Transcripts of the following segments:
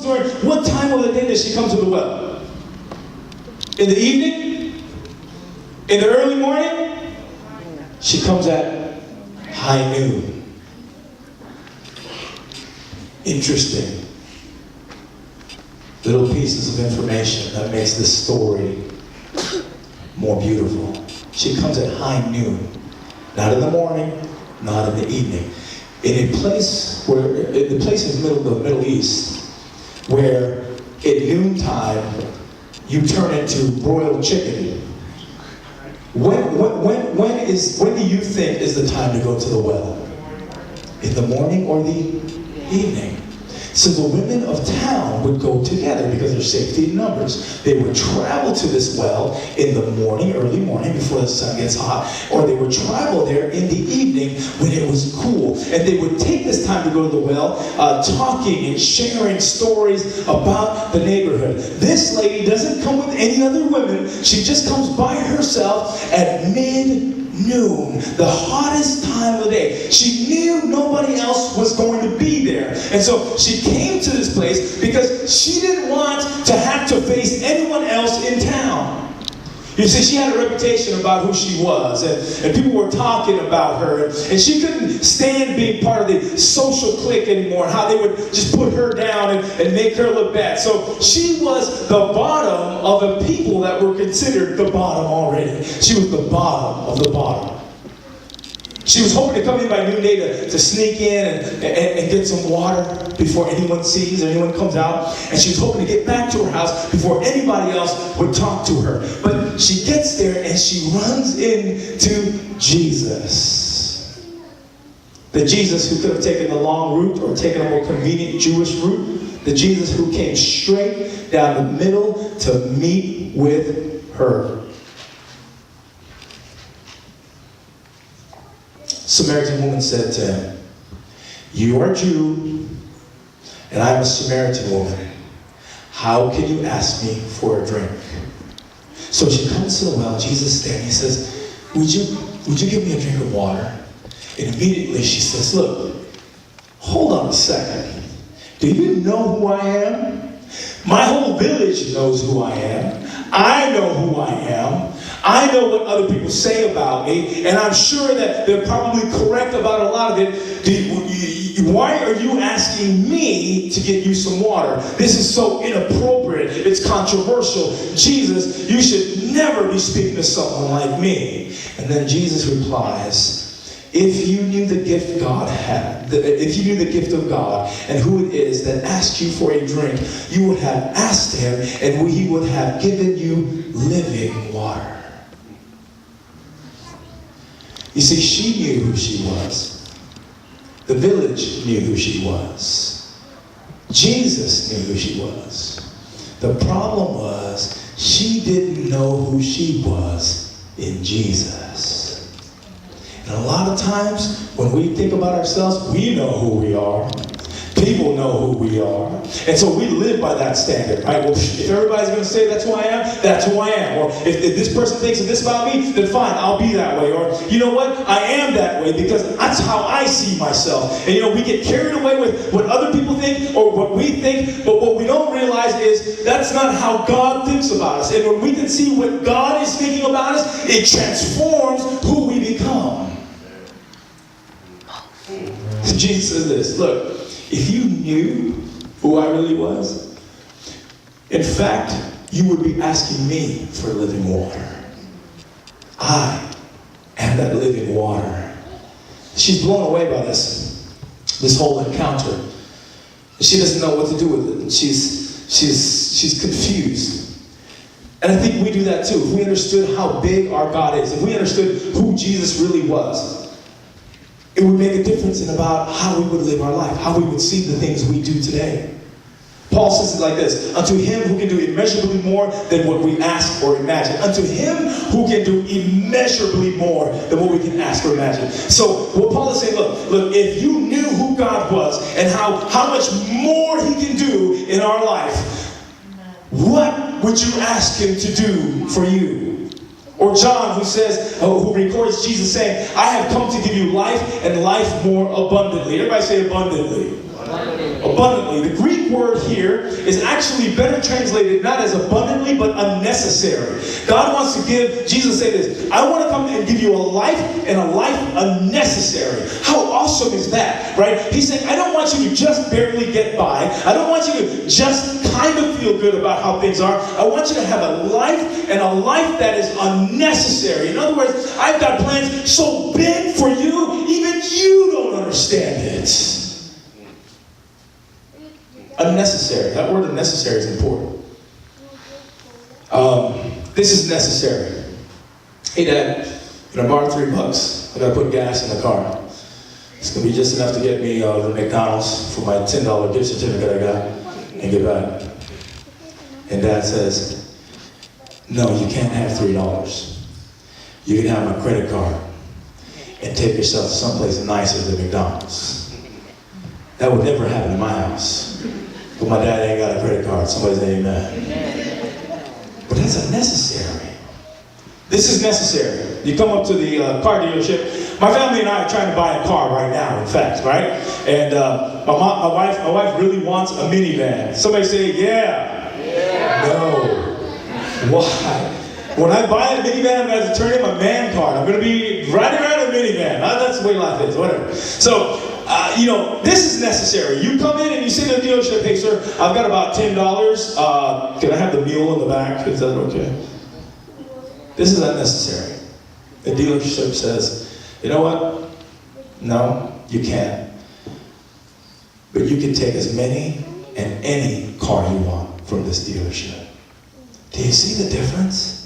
During what time of the day does she come to the well? In the evening? In the early morning? She comes at high noon. Interesting. Little pieces of information that makes this story more beautiful. She comes at high noon. Not in the morning, not in the evening. In a place where, in the place in the Middle East, where at noontime you turn into broiled chicken. When do you think is the time to go to the well? In the morning or the evening? So the women of town would go together because there's safety in numbers. They would travel to this well in the morning, early morning, before the sun gets hot, or they would travel there in the evening when it was cool. And they would take this time to go to the well, talking and sharing stories about the neighborhood. This lady doesn't come with any other women. She just comes by herself at mid-noon, the hottest time of the day. She knew nobody else was going to be there. And so she came to this place because she didn't want to have to face anyone else in town. You see, she had a reputation about who she was, and people were talking about her, and she couldn't stand being part of the social clique anymore, how they would just put her down and make her look bad. So she was the bottom of the people that were considered the bottom already. She was the bottom of the bottom. She was hoping to come in by noonday to sneak in and get some water before anyone sees, or anyone comes out. And she was hoping to get back to her house before anybody else would talk to her. But she gets there and she runs into Jesus. The Jesus who could have taken the long route or taken a more convenient Jewish route. The Jesus who came straight down the middle to meet with her. Samaritan woman said to him, "You are a Jew, and I am a Samaritan woman. How can you ask me for a drink?" So she comes to the well, Jesus is there, and he says, would you give me a drink of water? And immediately she says, "Look, hold on a second. Do you know who I am? My whole village knows who I am. I know who I am. I know what other people say about me, and I'm sure that they're probably correct about a lot of it. Why are you asking me to get you some water? This is so inappropriate. It's controversial. Jesus, you should never be speaking to someone like me." And then Jesus replies, if you knew the gift God had, if you knew the gift of God and who it is that asked you for a drink, you would have asked him and he would have given you living water. You see, she knew who she was. The village knew who she was. Jesus knew who she was. The problem was, she didn't know who she was in Jesus. And a lot of times, when we think about ourselves, we know who we are. People know who we are. And so we live by that standard, right? Well, if everybody's going to say that's who I am, that's who I am. Or if this person thinks this about me, then fine, I'll be that way. Or, you know what? I am that way because that's how I see myself. And, we get carried away with what other people think or what we think, but what we don't realize is that's not how God thinks about us. And when we can see what God is thinking about us, it transforms who we become. Jesus says this, look, if you knew who I really was, in fact, you would be asking me for living water. I am that living water. She's blown away by this whole encounter. She doesn't know what to do with it. She's confused. And I think we do that too. If we understood how big our God is, if we understood who Jesus really was, it would make a difference in about how we would live our life, how we would see the things we do today. Paul says it like this, unto him who can do immeasurably more than what we ask or imagine. Unto him who can do immeasurably more than what we can ask or imagine. So what Paul is saying, look, if you knew who God was and how much more he can do in our life, what would you ask him to do for you? Or John, who says, who records Jesus saying, I have come to give you life and life more abundantly. Everybody say abundantly. Abundantly. The Greek word here is actually better translated not as abundantly, but unnecessary. God wants to give, Jesus said this, I want to come and give you a life, and a life unnecessary. How awesome is that, right? He's saying, I don't want you to just barely get by. I don't want you to just kind of feel good about how things are. I want you to have a life, and a life that is unnecessary. In other words, I've got plans so big for you, even you don't understand it. Unnecessary. That word unnecessary is important. This is necessary. Hey, Dad, I borrowed $3. I got to put gas in the car. It's going to be just enough to get me to McDonald's for my $10 gift certificate I got and get back. And Dad says, no, you can't have $3. You can have my credit card and take yourself to someplace nicer than McDonald's. That would never happen in my house. But my dad ain't got a credit card. Somebody say amen. But that's unnecessary. This is necessary. You come up to the car dealership. My family and I are trying to buy a car right now, in fact, right? And my wife really wants a minivan. Somebody say, yeah. No. Why? When I buy a minivan, I'm going to have to turn in my man card. I'm going to be riding around in a minivan. That's the way life is, whatever. So, this is necessary. You come in and you say to the dealership, hey, sir, I've got about $10. Can I have the mule in the back? Is that okay? This is unnecessary. The dealership says, you know what? No, you can't. But you can take as many and any car you want from this dealership. Do you see the difference?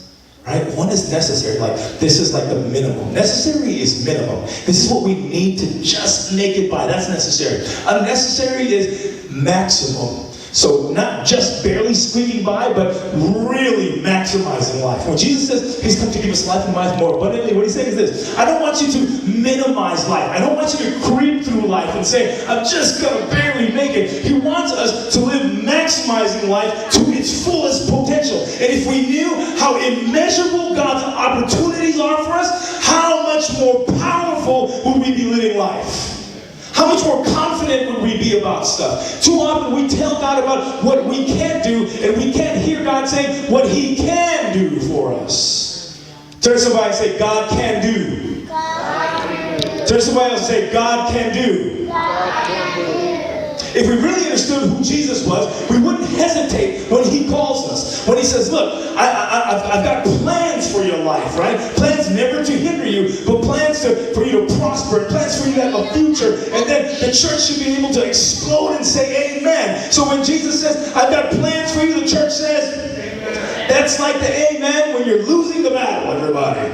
Right? One is necessary, like this is like the minimum. Necessary is minimum. This is what we need to just make it by. That's necessary. Unnecessary is maximum. So not just barely squeaking by, but really maximizing life. When Jesus says he's come to give us life and life more abundantly, what he's saying is this. I don't want you to minimize life. I don't want you to creep through life and say, I'm just going to barely make it. He wants us to live maximizing life to its fullest potential. And if we knew how immeasurable God's opportunities are for us, how much more powerful would we be living life? How much more confident would we be about stuff? Too often we tell God about what we can't do, and we can't hear God saying what he can do for us. Turn to somebody and say, God can do. Turn to somebody else and say, God can do. If we really understood who Jesus was, we wouldn't hesitate when he calls us. When he says, look, I've got plans for your life, right? Plans never to hinder you, but plans for you to prosper, plans for you to have a future. And then the church should be able to explode and say amen. So when Jesus says, I've got plans for you, the church says, amen. That's like the amen when you're losing the battle, everybody.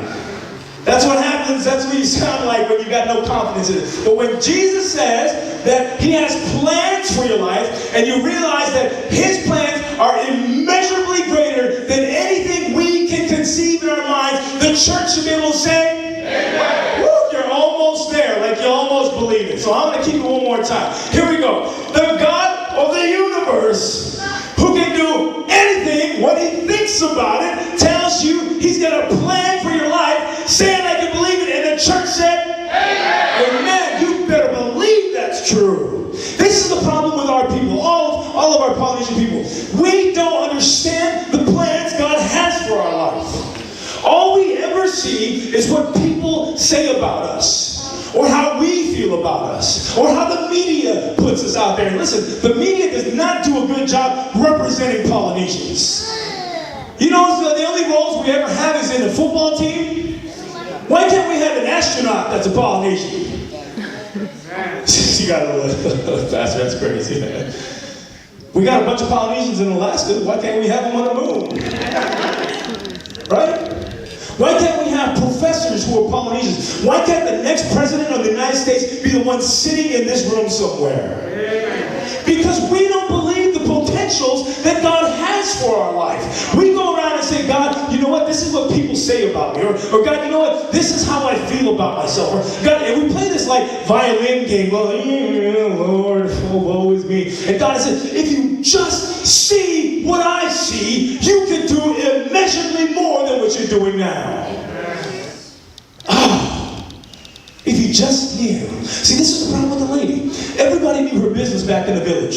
That's what happens. That's what you sound like when you've got no confidence in it. But when Jesus says that he has plans for your life, and you realize that his plans are immeasurably greater than anything we can conceive in our minds, the church should be able to say, amen. Woo, you're almost there, like you almost believe it. So I'm going to keep it one more time. Here we go. The God of the universe, who can do anything when he thinks about it, tells you he's got a plan for your life, saying I can believe it, and the church said, amen. Amen. You better believe that's true. This is the problem with our people, all of our Polynesian people. We don't understand the plans God has for our life. All we ever see is what people say about us, or how we feel about us, or how the media puts us out there. And listen, the media does not do a good job representing Polynesians. You know, the only roles we ever have is in the football team. Why can't we have an astronaut that's a Polynesian? You got a little faster, that's crazy. We got a bunch of Polynesians in Alaska. Why can't we have them on the moon? Right? Why can't we have professors who are Polynesians? Why can't the next president of the United States be the one sitting in this room somewhere? Because we don't believe the potentials that God has for our life. We go around and say, God, you know what? This is what people say about me. Or God, you know what? This is how I feel about myself. Or God, and we play this like violin game. Well, Lord, woe is me. And God says, if you just see what I see, you can do immeasurably more than what you're doing now. If you just knew. See, this is the problem with the lady. Everybody knew her business back in the village.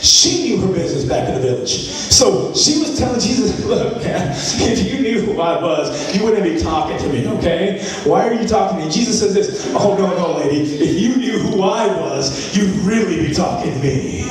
She knew her business back in the village. So she was telling Jesus, look, man, if you knew who I was, you wouldn't be talking to me, okay? Why are you talking to me? Jesus says this, oh, no, lady. If you knew who I was, you'd really be talking to me.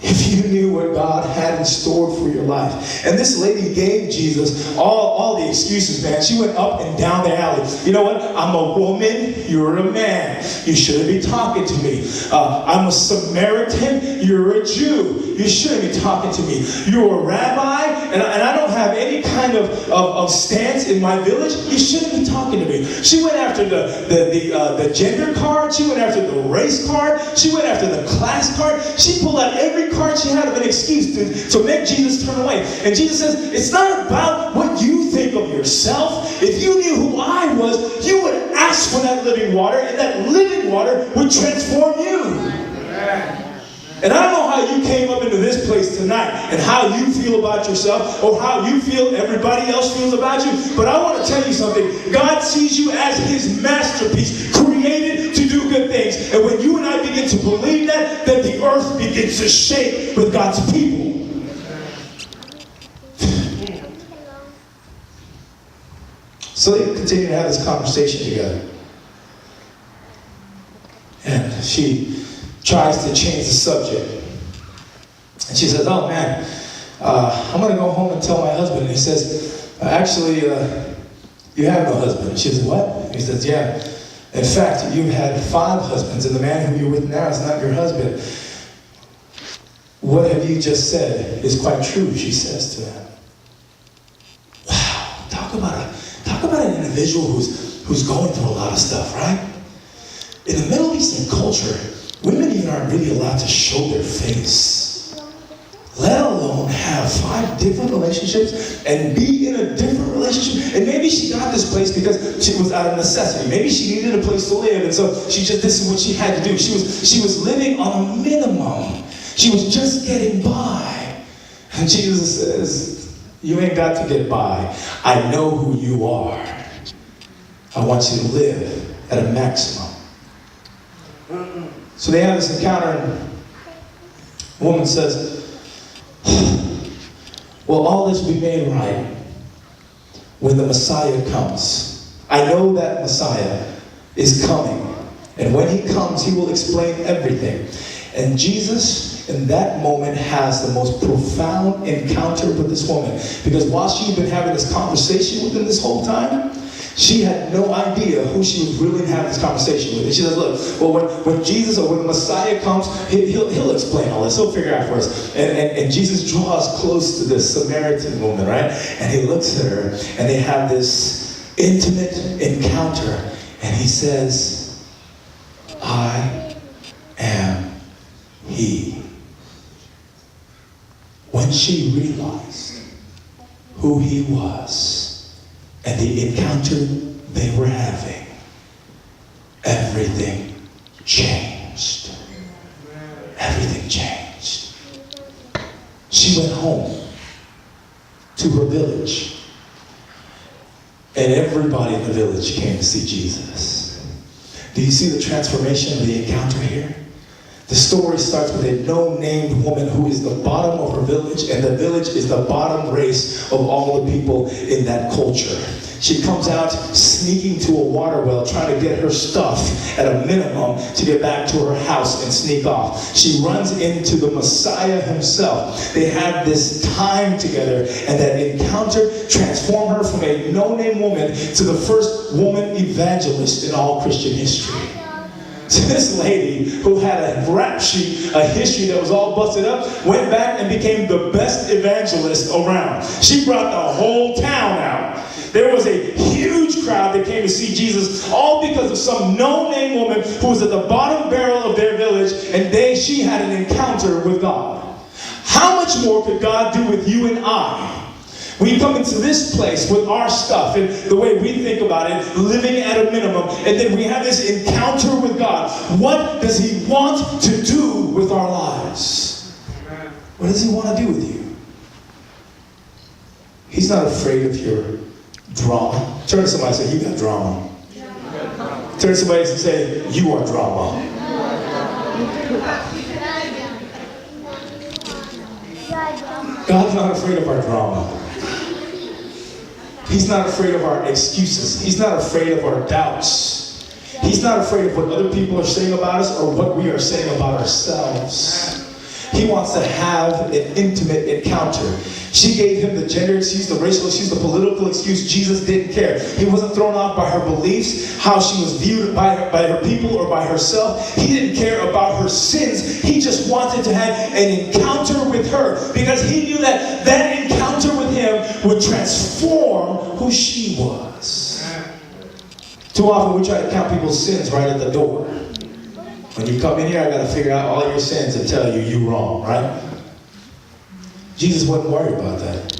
If you knew what God had in store for your life. And this lady gave Jesus all the excuses, man. She went up and down the alley. You know what? I'm a woman. You're a man. You shouldn't be talking to me. I'm a Samaritan. You're a Jew. You shouldn't be talking to me. You're a rabbi, and I don't have any kind of stance in my village. You shouldn't be talking to me. She went after the gender card. She went after the race card. She went after the class card. She pulled out every card she had of an excuse to make Jesus turn away. And Jesus says, it's not about what you think of yourself. If you knew who I was, you would ask for that living water, and that living water would transform you. And I don't know how you came up into this place tonight and how you feel about yourself or how you feel everybody else feels about you, but I want to tell you something. God sees you as his masterpiece, created to do good things. And when you and I begin to believe that, then the earth begins to shake with God's people. So they continue to have this conversation together. And she tries to change the subject. And she says, oh man, I'm going to go home and tell my husband. And he says, actually, you have no husband. And she says, what? And he says, yeah. In fact, you've had 5 husbands, and the man who you're with now is not your husband. What have you just said is quite true, she says to him. Wow, talk about an individual who's going through a lot of stuff, right? In the Middle Eastern culture, women even aren't really allowed to show their face, let alone have 5 different relationships and be in a different relationship. And maybe she got this place because she was out of necessity. Maybe she needed a place to live, and so this is what she had to do. She was living on a minimum. She was just getting by. And Jesus says, you ain't got to get by. I know who you are. I want you to live at a maximum. So they have this encounter, and the woman says, well, all this will be made right when the Messiah comes. I know that Messiah is coming. And when he comes, he will explain everything. And Jesus, in that moment, has the most profound encounter with this woman. Because while she'd been having this conversation with him this whole time, she had no idea who she was really having this conversation with. And she says, look, well, when Jesus or when the Messiah comes, he'll explain all this. He'll figure out for us. And Jesus draws close to this Samaritan woman, right? And he looks at her, and they have this intimate encounter. And he says, I am he. When she realized who he was, and the encounter they were having, everything changed. Everything changed. She went home to her village, and everybody in the village came to see Jesus. Do you see the transformation of the encounter here? The story starts with a no-named woman who is the bottom of her village, and the village is the bottom race of all the people in that culture. She comes out sneaking to a water well, trying to get her stuff at a minimum to get back to her house and sneak off. She runs into the Messiah himself. They have this time together, and that encounter transformed her from a no-name woman to the first woman evangelist in all Christian history. So this lady who had a rap sheet, a history that was all busted up, went back and became the best evangelist around. She brought the whole town out. There was a huge crowd that came to see Jesus, all because of some no-name woman who was at the bottom barrel of their village, and she had an encounter with God. How much more could God do with you and I? We come into this place with our stuff and the way we think about it, living at a minimum, and then we have this encounter with God. What does he want to do with our lives? What does he want to do with you? He's not afraid of your drama. Turn to somebody and say, you got drama. Turn to somebody and say, you are drama. God's not afraid of our drama. He's not afraid of our excuses. He's not afraid of our doubts. He's not afraid of what other people are saying about us or what we are saying about ourselves. He wants to have an intimate encounter. She gave him the gender excuse, the racial excuse, the political excuse. Jesus didn't care. He wasn't thrown off by her beliefs, how she was viewed by her people or by herself. He didn't care about her sins. He just wanted to have an encounter with her because he knew that that encounter with him would transform who she was. Too often we try to count people's sins right at the door. When you come in here, I got to figure out all your sins and tell you you're wrong, right? Jesus wasn't worried about that.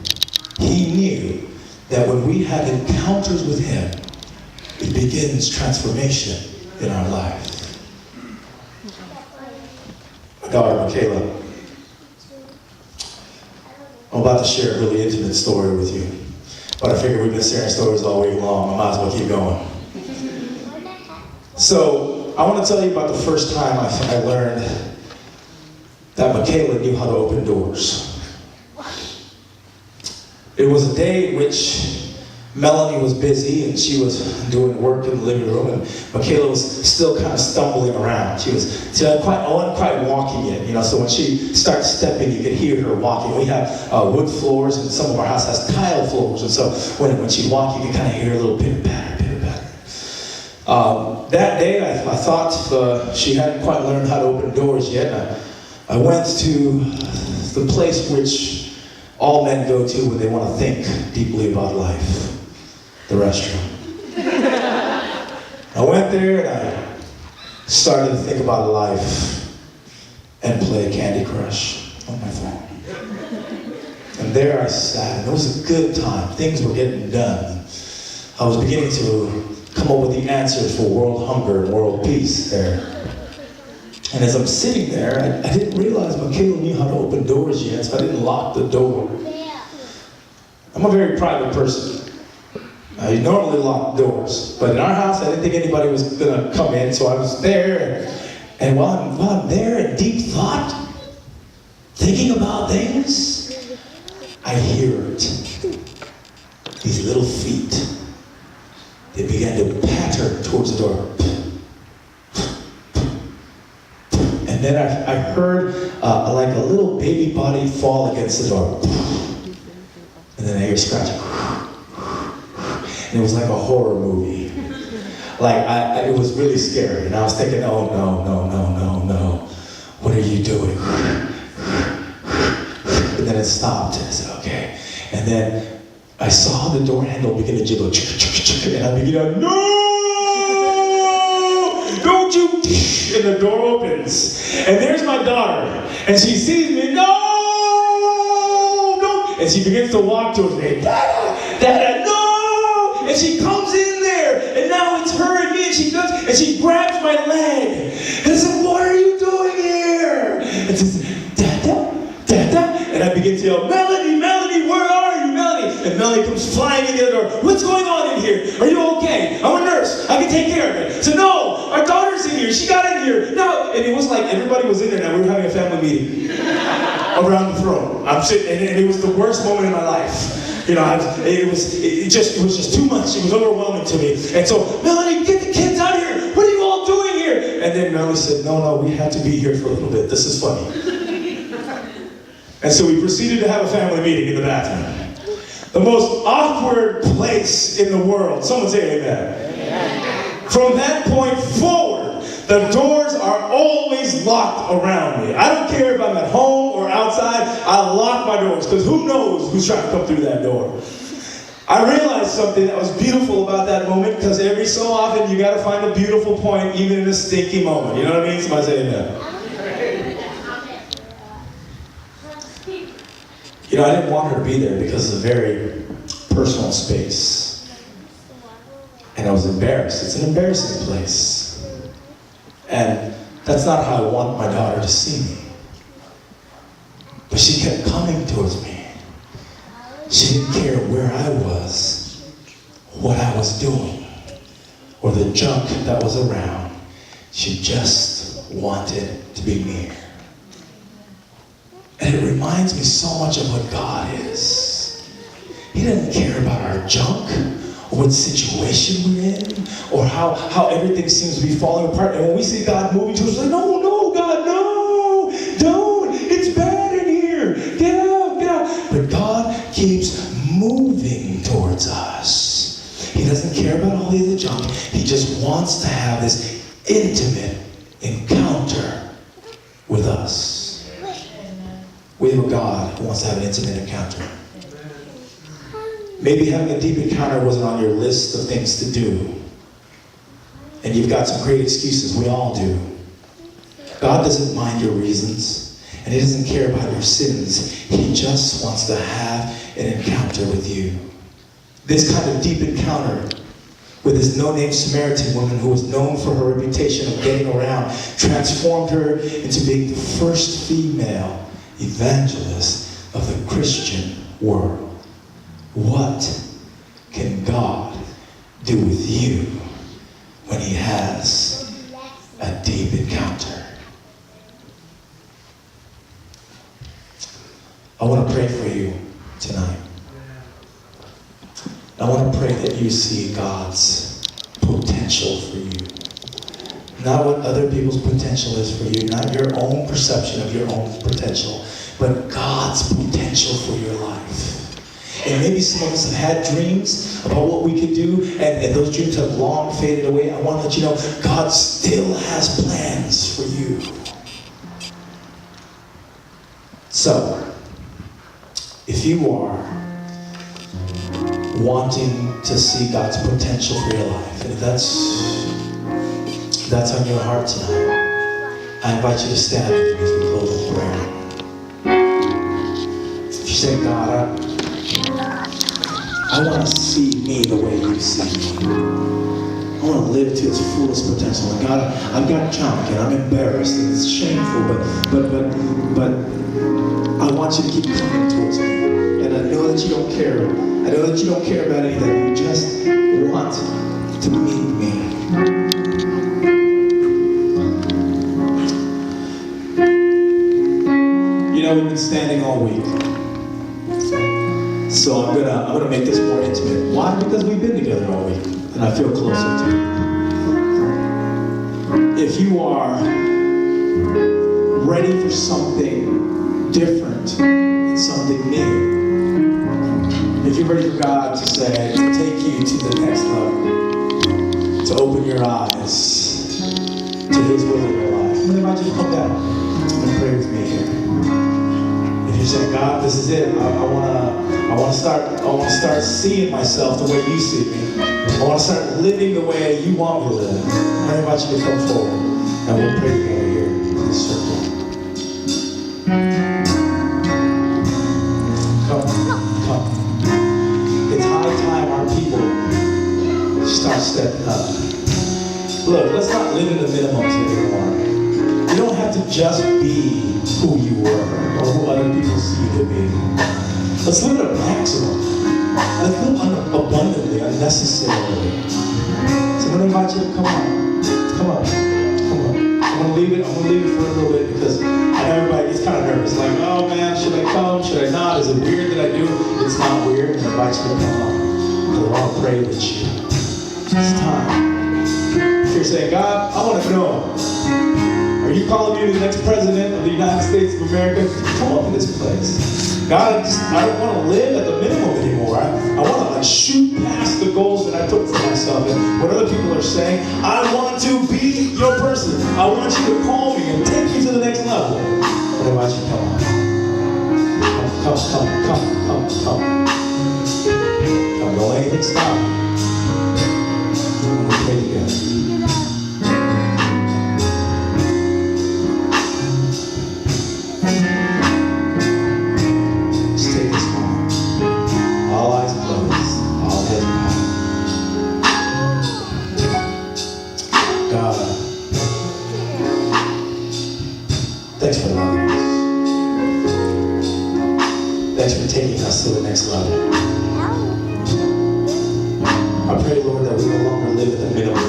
He knew that when we have encounters with him, it begins transformation in our life. My daughter, Michaela, I'm about to share a really intimate story with you. But I figure we've been sharing stories all week long. I might as well keep going. So, I want to tell you about the first time I learned that Michaela knew how to open doors. It was a day in which Melanie was busy and she was doing work in the living room, and Michaela was still kind of stumbling around. She wasn't quite walking yet, so when she starts stepping, you could hear her walking. We have wood floors, and some of our house has tile floors, and so when she'd walk, you could kind of hear a little pitter-patter. That day, I thought she hadn't quite learned how to open doors yet. I went to the place which all men go to when they want to think deeply about life, the restroom. I went there and I started to think about life and play Candy Crush on my phone. And there I sat, and it was a good time. Things were getting done. I was beginning to come up with the answers for world hunger and world peace there. And as I'm sitting there, I didn't realize Michaela knew how to open doors yet, so I didn't lock the door. I'm a very private person. I normally lock doors, but in our house, I didn't think anybody was going to come in, so I was there. And while I'm there in deep thought, thinking about things, I hear it. These little feet. They began to patter towards the door. And then I heard like a little baby body fall against the door. And then I hear scratching. And it was like a horror movie. It was really scary. And I was thinking, oh no. What are you doing? And then it stopped. And I said, okay. And then I saw the door handle begin to jiggle, and I began to, no! Don't you? And the door opens, and there's my daughter, and she sees me, no! And she begins to walk towards me, Dada, no! And she comes in there, and now it's her and me, and she grabs my leg, and I said, what are you doing here? And she says, Dada, and I begin to yell, Melanie, where are you, Melanie? And Melanie comes flying into the door. What's going on in here? Are you okay? I'm a nurse. I can take care of it. So no, our daughter's in here. She got in here. No. And it was like everybody was in there now. We were having a family meeting around the throne. I'm sitting, and it was the worst moment in my life. It was just too much. It was overwhelming to me. And so, Melanie, get the kids out of here. What are you all doing here? And then Melanie said, no, we have to be here for a little bit. This is funny. And so we proceeded to have a family meeting in the bathroom. The most awkward place in the world. Someone say amen. Amen. From that point forward, the doors are always locked around me. I don't care if I'm at home or outside, I lock my doors, because who knows who's trying to come through that door. I realized something that was beautiful about that moment, because every so often you got to find a beautiful point even in a stinky moment. You know what I mean? Somebody say amen. I didn't want her to be there because it's a very personal space. And I was embarrassed. It's an embarrassing place. And that's not how I want my daughter to see me. But she kept coming towards me. She didn't care where I was, what I was doing, or the junk that was around. She just wanted to be near. And it reminds me so much of what God is. He doesn't care about our junk, or what situation we're in, or how everything seems to be falling apart. And when we see God moving to us, we're like, no, God, no, don't. It's bad in here. Get out, get out. But God keeps moving towards us. He doesn't care about all the other junk. He just wants to have this intimate encounter with us. We have a God who wants to have an intimate encounter. Maybe having a deep encounter wasn't on your list of things to do. And you've got some great excuses. We all do. God doesn't mind your reasons. And He doesn't care about your sins. He just wants to have an encounter with you. This kind of deep encounter with this no-name Samaritan woman who was known for her reputation of getting around transformed her into being the first female evangelist of the Christian world. What can God do with you when He has a deep encounter? I want to pray for you tonight. I want to pray that you see God's potential for you. Not what other people's potential is for you, not your own perception of your own potential, but God's potential for your life. And maybe some of us have had dreams about what we could do, and those dreams have long faded away. I want to let you know, God still has plans for you. So, if you are wanting to see God's potential for your life, and if that's on your heart tonight, I invite you to stand with me as we close in prayer. If you say, God, I want to see me the way you see me. I want to live to its fullest potential. And God, I've got junk and I'm embarrassed and it's shameful, but I want you to keep coming towards me. And I know that you don't care. I know that you don't care about anything. You just want to meet me. You know, we've been standing all week. So I'm gonna make this more intimate. Why? Because we've been together all week, and I feel closer to you. If you are ready for something different and something new, if you're ready for God to say, to take you to the next level, to open your eyes to His will in your life, I'm gonna invite you to come down and pray with me here. If you're saying, God, this is it. I want to start seeing myself the way you see me. I want to start living the way you want me to live. I invite you to come forward and we'll pray together here in this circle. Come. It's high time our people start stepping up. Look, let's not live in the minimums anymore. You don't have to just be who you were or who other people see you to be. Let's live at a maximum. Let's live abundantly, unnecessarily. So I'm going to invite you to come on. I'm going to leave it for a little bit because I know everybody gets kind of nervous. Like, oh man, should I come? Should I not? Is it weird that I do? It's not weird. I invite you to come on. Because I want to pray with you. It's time. If you're saying, God, I want to know. Are you calling me the next president of the United States of America? Come up to this place. God, I don't want to live at the minimum anymore. I want to shoot past the goals that I put for myself and what other people are saying. I want to be your person. I want you to call me and take me to the next level. But I invite you to come on. Come. Don't let anything stop. We'll pray together. Thanks for loving us. Thanks for taking us to the next level. I pray, Lord, that we no longer live at the minimum.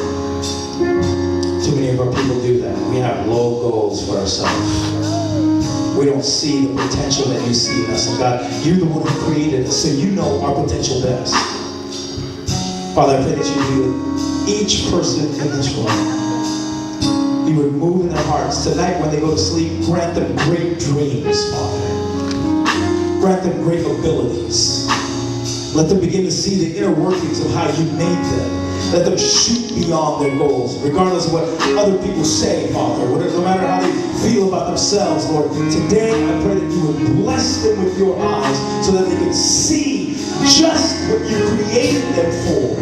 Too many of our people do that. We have low goals for ourselves. We don't see the potential that you see in us. And God, you're the one who created us, so you know our potential best. Father, I pray that you be with each person in this room. You would move in their hearts. Tonight when they go to sleep, grant them great dreams, Father. Grant them great abilities. Let them begin to see the inner workings of how you made them. Let them shoot beyond their goals, regardless of what other people say, Father. No matter how they feel about themselves, Lord. Today, I pray that you would bless them with your eyes so that they can see just what you created them for.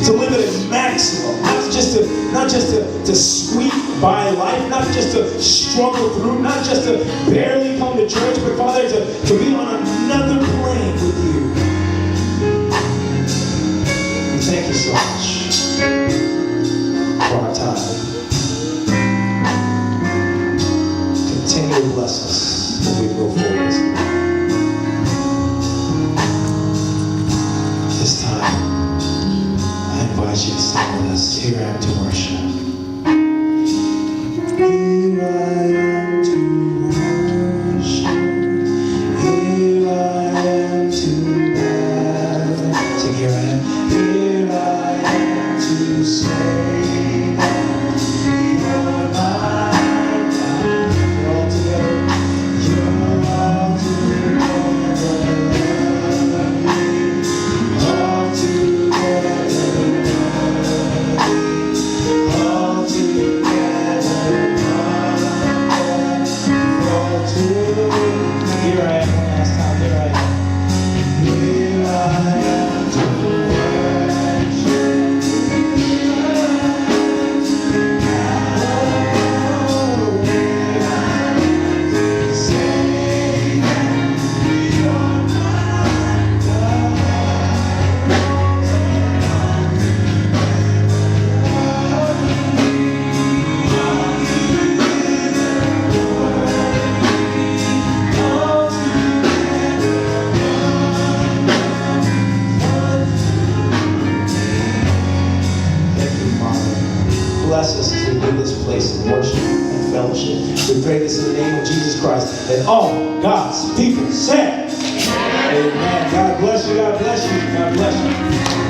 To live at a maximum, not just to squeak by life, not just to struggle through, not just to barely come to church, but Father, to be on another plane with you. Thank you so much for our time. Continue to bless us as we go forward. This time, I invite you to stand with us. Here I am to worship. Here I am to worship. Here I am to gather. Sing, here I am. Here I am to say that you're my God. You're all together. You're all together. All together. All together. All together. Here I am one last time. Here I am. Here I am to bless us as we leave this place in worship and fellowship. We pray this in the name of Jesus Christ. And all God's people say, amen. God bless you. God bless you. God bless you.